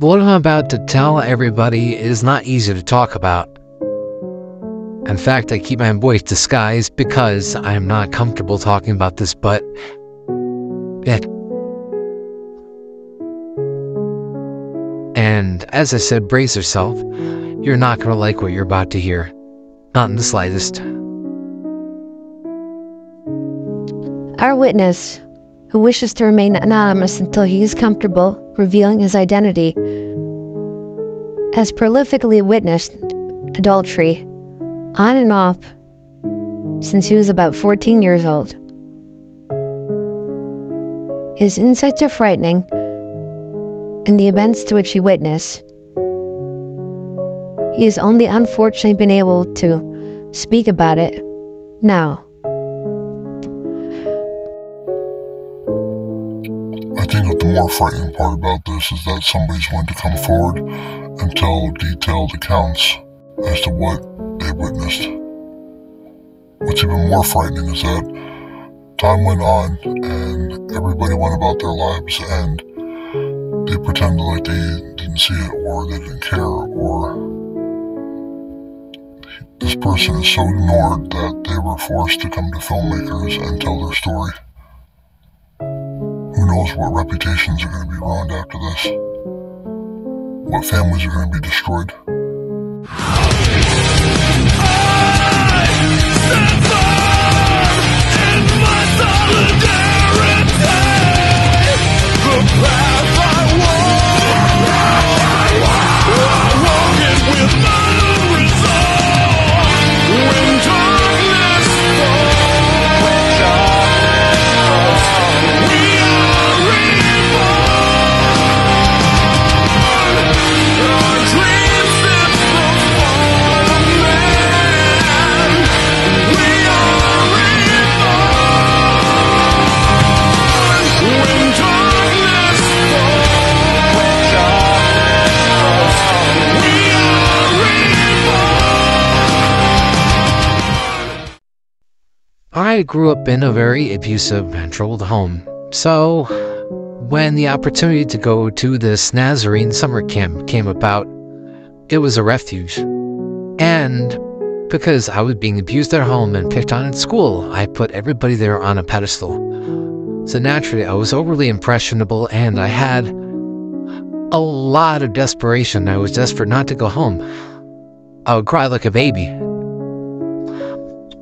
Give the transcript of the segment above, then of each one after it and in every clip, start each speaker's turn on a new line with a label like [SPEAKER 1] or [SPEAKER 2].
[SPEAKER 1] What I'm about to tell everybody is not easy to talk about. In fact, I keep my voice disguised because I am not comfortable talking about this, but yeah. And as I said, brace yourself. You're not going to like what you're about to hear. Not in the slightest.
[SPEAKER 2] Our witness, who wishes to remain anonymous until he is comfortable revealing his identity, has prolifically witnessed adultery on and off since he was about 14 years old. His insights are frightening, and the events to which he witnessed, he has only unfortunately been able to speak about it now.
[SPEAKER 3] I think that the more frightening part about this is that somebody's going to come forward and tell detailed accounts as to what they witnessed. What's even more frightening is that time went on and everybody went about their lives and they pretended like they didn't see it or they didn't care, or this person is so ignored that they were forced to come to filmmakers and tell their story. Who knows what reputations are going to be ruined after this? What families are going to be destroyed?
[SPEAKER 1] I grew up in a very abusive and troubled home, so when the opportunity to go to this Nazarene summer camp came about, it was a refuge. And because I was being abused at home and picked on at school, I put everybody there on a pedestal. So naturally, I was overly impressionable and I had a lot of desperation. I was desperate not to go home. I would cry like a baby.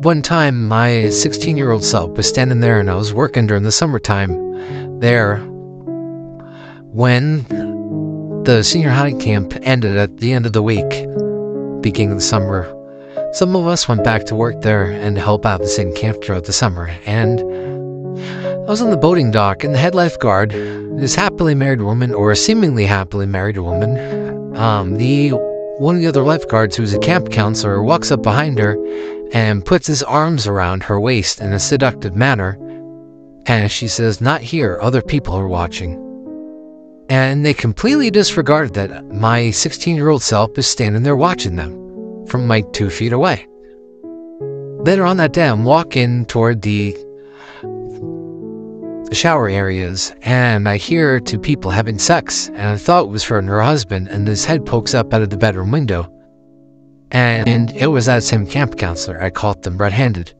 [SPEAKER 1] One time, my 16-year-old self was standing there and I was working during the summertime there when the senior high camp ended at the end of the week, beginning of the summer. Some of us went back to work there and help out the same camp throughout the summer. And I was on the boating dock and the head lifeguard, this happily married woman, or a seemingly happily married woman, one of the other lifeguards, who's a camp counselor, walks up behind her and puts his arms around her waist in a seductive manner, and she says, "Not here, other people are watching." And they completely disregarded that my 16-year-old self is standing there watching them from like 2 feet away. Later on that day, I'm walking toward the shower areas, and I hear two people having sex, and I thought it was her and her husband, and his head pokes up out of the bedroom window. And it was that same camp counselor. I caught them red-handed.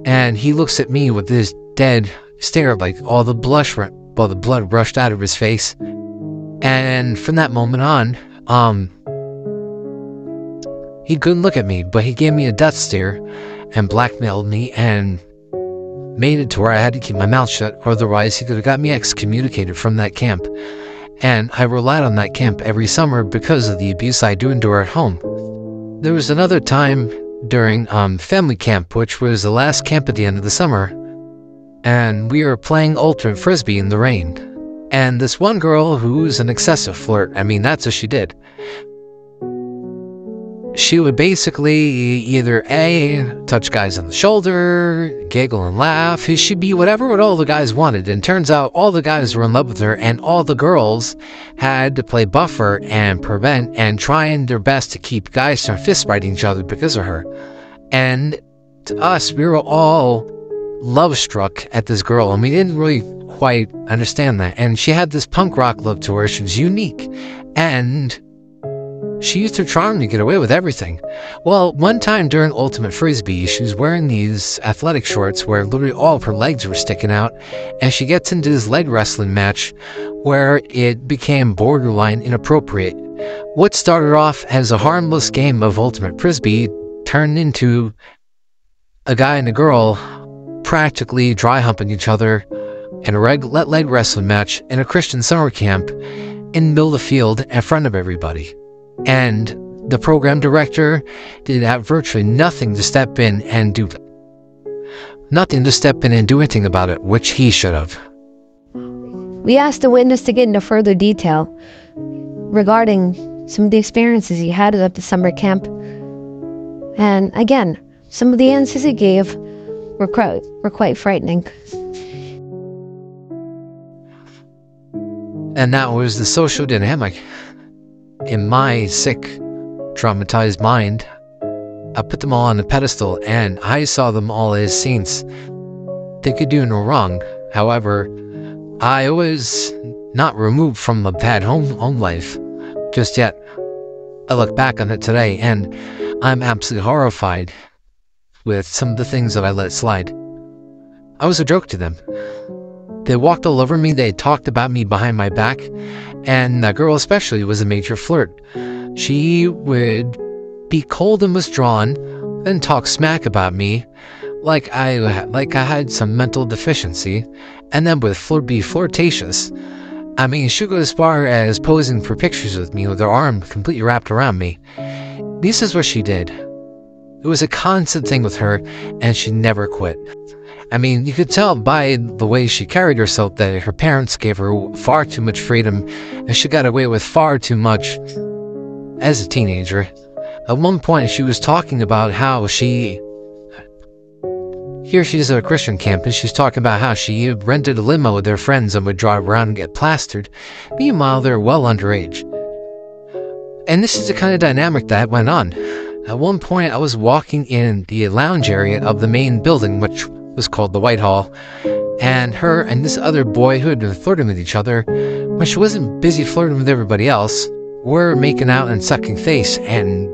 [SPEAKER 1] And he looks at me with this dead stare, like all the blood rushed out of his face. And from that moment on, he couldn't look at me, but he gave me a death stare and blackmailed me and made it to where I had to keep my mouth shut, otherwise he could have got me excommunicated from that camp. And I relied on that camp every summer because of the abuse I do endure at home. There was another time during family camp, which was the last camp at the end of the summer, and we were playing ultimate frisbee in the rain. And this one girl, who's an excessive flirt, I mean, that's what she did. She would basically either A, touch guys on the shoulder, giggle and laugh. She'd be whatever what all the guys wanted. And turns out all the guys were in love with her, and all the girls had to play buffer and prevent and trying their best to keep guys from fist fighting each other because of her. And to us, we were all love struck at this girl, and we didn't really quite understand that. And she had this punk rock look to her. She was unique. And she used her charm to get away with everything. Well, one time during Ultimate Frisbee, she was wearing these athletic shorts where literally all of her legs were sticking out, and she gets into this leg wrestling match where it became borderline inappropriate. What started off as a harmless game of Ultimate Frisbee turned into a guy and a girl practically dry humping each other in a leg wrestling match in a Christian summer camp in the middle of the field in front of everybody. And the program director did have virtually nothing to step in and do anything about it, which he should have.
[SPEAKER 2] We asked the witness to get into further detail regarding some of the experiences he had at the summer camp. And again, some of the answers he gave were quite frightening.
[SPEAKER 1] And that was the social dynamic. In my sick, traumatized mind, I put them all on a pedestal, and I saw them all as saints. They could do no wrong. However, I was not removed from a bad home life just yet. I look back on it today, and I'm absolutely horrified with some of the things that I let slide. I was a joke to them. They walked all over me, they talked about me behind my back, and that girl especially was a major flirt. She would be cold and withdrawn, then talk smack about me like I had some mental deficiency, and then would be flirtatious. I mean, she'd go as far as posing for pictures with me with her arm completely wrapped around me. This is what she did. It was a constant thing with her, and she never quit. I mean, you could tell by the way she carried herself that her parents gave her far too much freedom, and she got away with far too much as a teenager. At one point, she was talking about how she's at a Christian camp, and she's talking about how she rented a limo with their friends and would drive around and get plastered. Meanwhile, they're well underage. And this is the kind of dynamic that went on. At one point, I was walking in the lounge area of the main building, which was called the White Hall, and her and this other boy who had been flirting with each other, when she wasn't busy flirting with everybody else, were making out and sucking face, and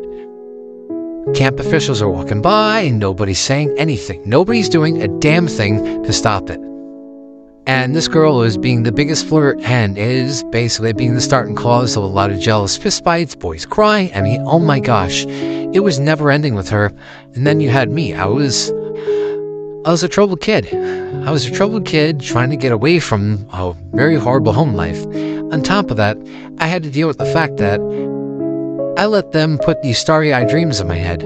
[SPEAKER 1] camp officials are walking by and nobody's saying anything. Nobody's doing a damn thing to stop it. And this girl is being the biggest flirt and is basically being the starting cause of a lot of jealous fistfights, boys crying. I mean, oh my gosh, it was never ending with her. And then you had me. I was a troubled kid. I was a troubled kid trying to get away from a very horrible home life. On top of that, I had to deal with the fact that I let them put these starry-eyed dreams in my head.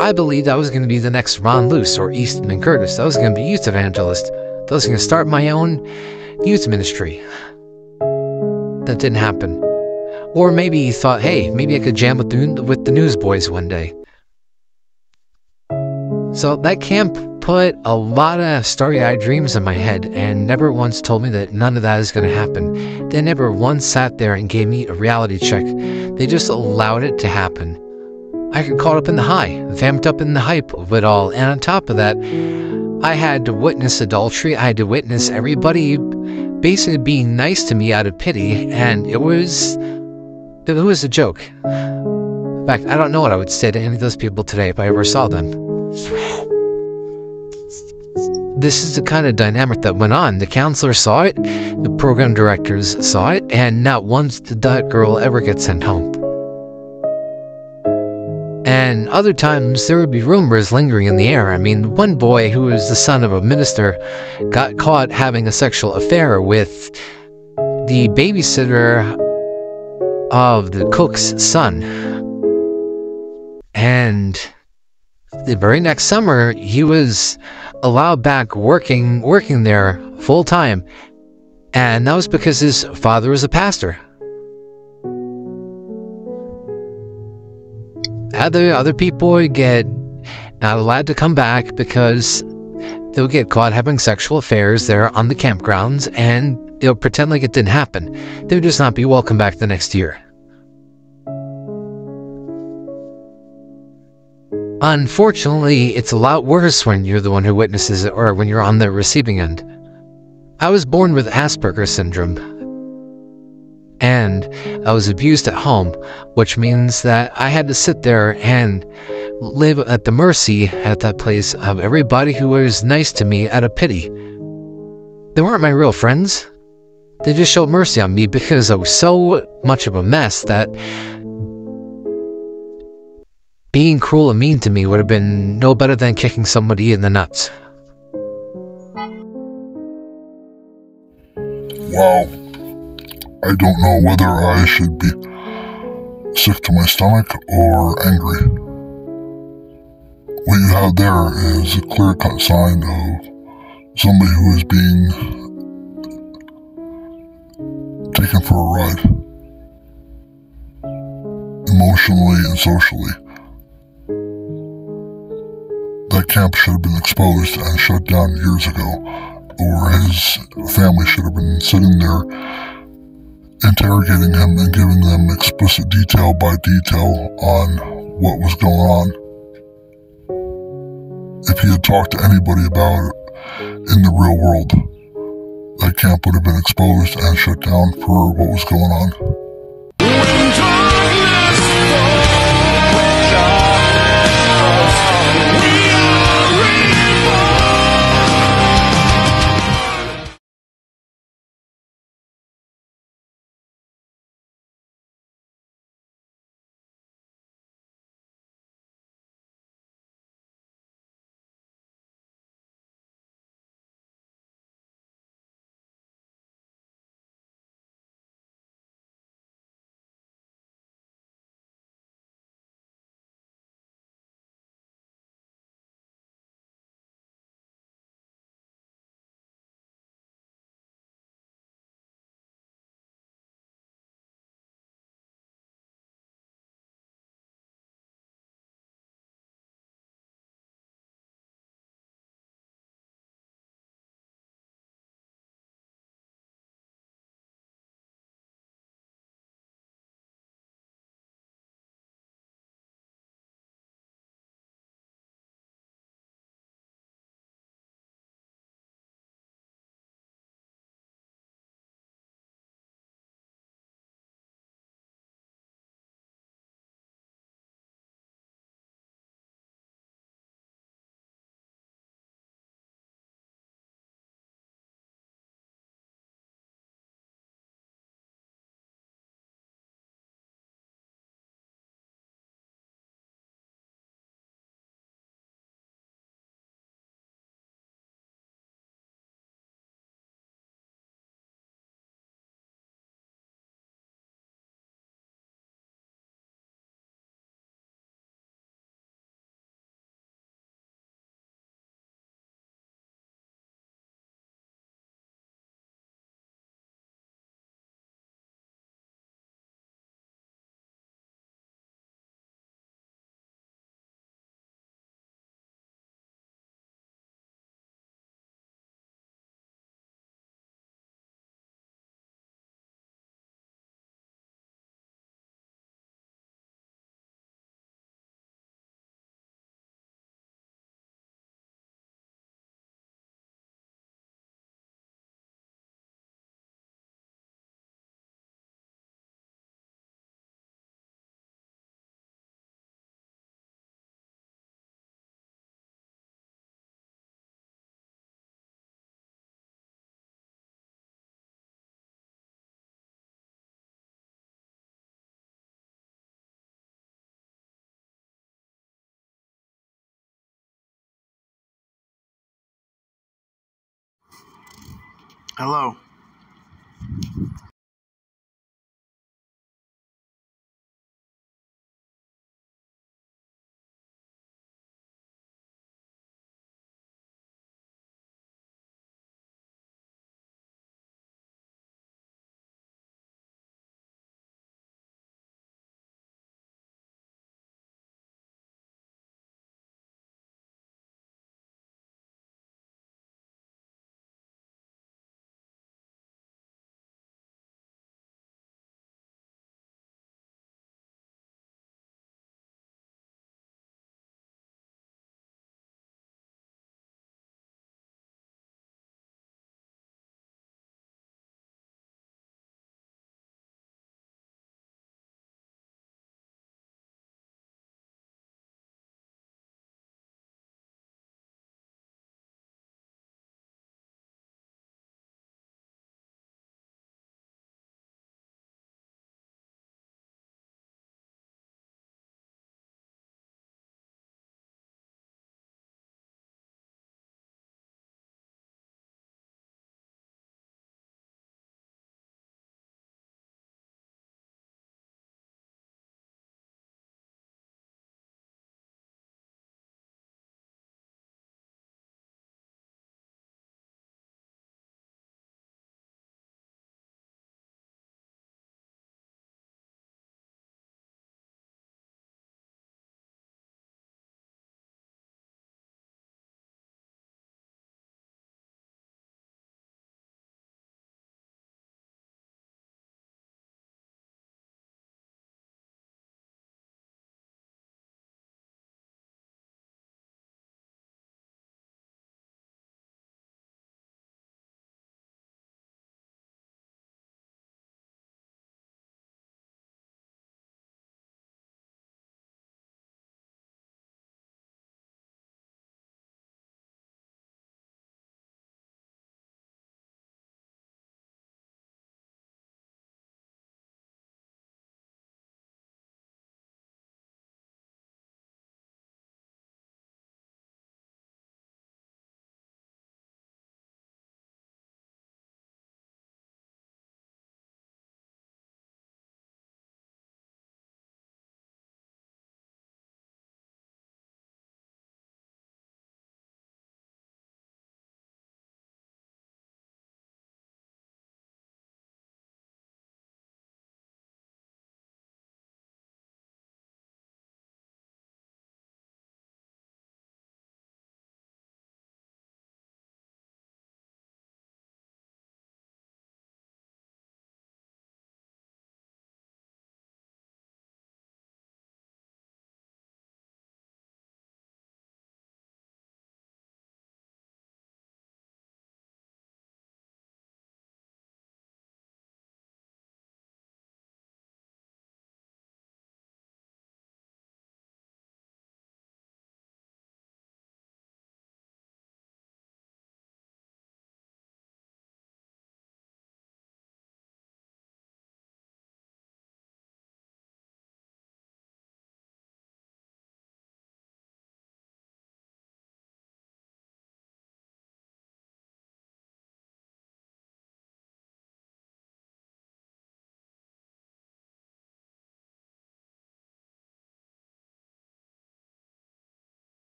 [SPEAKER 1] I believed I was going to be the next Ron Luce or Easton and Curtis. I was going to be a youth evangelist. I was going to start my own youth ministry. That didn't happen. Or maybe he thought, hey, maybe I could jam with the newsboys one day. So that camp put a lot of starry-eyed dreams in my head and never once told me that none of that is going to happen. They never once sat there and gave me a reality check. They just allowed it to happen. I got caught up in the high, vamped up in the hype of it all, and on top of that, I had to witness adultery. I had to witness everybody basically being nice to me out of pity, and it was a joke. In fact, I don't know what I would say to any of those people today if I ever saw them. This is the kind of dynamic that went on. The counselor saw it, the program directors saw it, and not once did that girl ever get sent home. And other times, there would be rumors lingering in the air. I mean, one boy who was the son of a minister got caught having a sexual affair with the babysitter of the cook's son. And the very next summer, he was allowed back working there full time. And that was because his father was a pastor. Other people get not allowed to come back because they'll get caught having sexual affairs there on the campgrounds, and they'll pretend like it didn't happen. They'll just not be welcome back the next year. Unfortunately, it's a lot worse when you're the one who witnesses it or when you're on the receiving end. I was born with Asperger's syndrome. and I was abused at home, which means that I had to sit there and live at the mercy at that place of everybody who was nice to me out of pity. They weren't my real friends. They just showed mercy on me because I was so much of a mess that being cruel and mean to me would have been no better than kicking somebody in the nuts.
[SPEAKER 3] Wow. I don't know whether I should be sick to my stomach or angry. What you have there is a clear-cut sign of somebody who is being taken for a ride, emotionally and socially. That camp should have been exposed and shut down years ago, or his family should have been sitting there interrogating him and giving them explicit detail by detail on what was going on. If he had talked to anybody about it in the real world, that camp would have been exposed and shut down for what was going on.
[SPEAKER 4] Hello.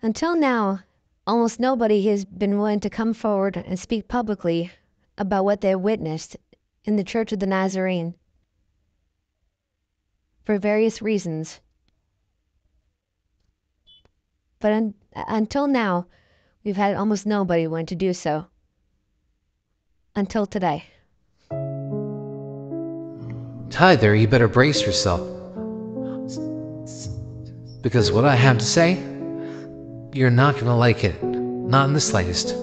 [SPEAKER 2] Until now, almost nobody has been willing to come forward and speak publicly about what they witnessed in the Church of the Nazarene for various reasons. But until now, we've had almost nobody willing to do so. Until today.
[SPEAKER 1] Hi there, you better brace yourself. Because what I have to say, you're not gonna like it. Not in the slightest.